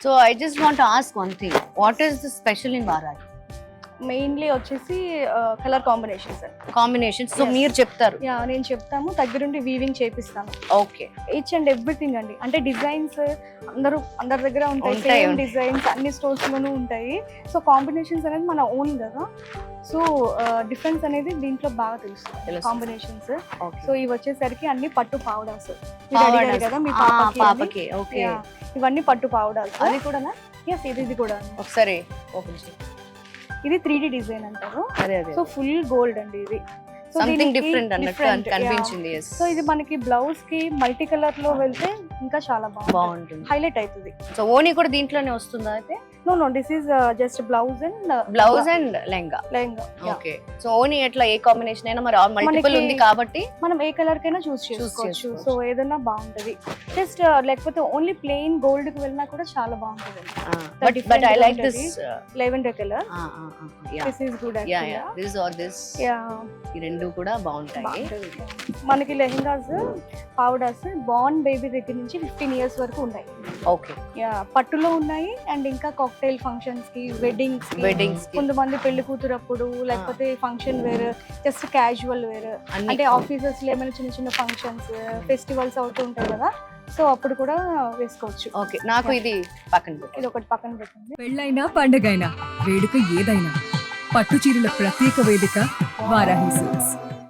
So I just want to ask one thing. What is the special in Varari? Mainly వచ్చేసి colour combinations అండి. Combinations. So Yes. మీరు చెప్తారు. Yeah నేను చెప్తాము, దగ్గరుండి వీవింగ్ చేపిస్తాను. Okay. ఈచ్ అండ్ ఎవ్రీథింగ్ అండి. అంటే డిజైన్స్ అందరి దగ్గర ఉంటాయి, ఉంటాయి, సేమ్ ఉంటాయి. డిజైన్స్ అన్ని స్టోర్స్ లోనూ ఉంటాయి. సో కాంబినేషన్స్ అనేది మన ఓన్ కదా, సో డిఫరెన్స్ అనేది దీంట్లో బాగా తెలుస్తుంది తెలుస్తుంది. కాంబినేషన్స్. Okay. సో ఇవి వచ్చేసరికి అన్ని పట్టు పావుడాస్. పావడాస్. కదా మీ ఆ, పాపకి అని. పాపకి. Okay. Yeah. ఇవన్నీ పట్టు పావుడాస్. అది కూడానా? ఎస్, ఇది కూడా. ఒకసారి ఓపెన్ చేయి. ఇది 3D డిజైన్ అంటారు. అదే అదే. సో ఫుల్ గోల్డ్ అండి ఇది. So సంథింగ్ దీనికి డిఫరెంట్ అన్నట్టు different, yeah. కనిపించింది. yes. సో ఇది మనకి బ్లౌజ్ కి మల్టీ కలర్ లో వెళ్తే ఇంకా చాలా బాగుంటుంది. హైలైట్ అవుతుంది. సో ఓని కూడా దీంట్లోనే వస్తుందా అయితే? No this is just blouse and blouse and lehenga. Lehenga. Okay. So ఓని ఎట్లా ఏ కాంబినేషన్ అయినా మరి మల్టిపుల్ మనకి ఉంది కాబట్టి మనం ఏ కలర్ కైనా చూస్ చేసుకోవచ్చు. చేసుకోవచ్చు. సో ఏదైనా బాగుంటది. జస్ట్ లేకపోతే ఓన్లీ ప్లెయిన్ గోల్డ్ కి వెళ్ళినా కూడా చాలా బాగుంటది. But I like this. Lavender colour. Yeah this is good yeah actually. Yeah this or this. Yeah ఈ రెండు కూడా బాగుంటాయి. మనకి లెహంగాస్ పౌడర్స్ బార్న్ బేబీ దగ్గర నుంచి 15 ఇయర్స్ వరకు ఉన్నాయి. ఓకే. యా పట్టులో ఉన్నాయి అండ్ ఇంకా కాక్టైల్ ఫంక్షన్స్ కి, వెడ్డింగ్స్ కి, కొంతమంది పెళ్లి కూతురు అప్పుడు, లేకపోతే function wear, just casual wear, అంటే ఆఫీసెస్ లో ఏమైనా చిన్న చిన్న ఫంక్షన్స్, ఫెస్టివల్స్ అవుతూ ఉంటాయి కదా, సో అప్పుడు కూడా వేసుకోవచ్చు. ఓకే. నాకు ఇది పక్కన పెట్టు. ఇది ఒకటి పక్కన పెట్టండి. పెళ్ళైనా పండగైనా వేడుక ఏదైనా పట్టు చీరల ప్రత్యేక వేదిక వారాహి సిల్క్స్.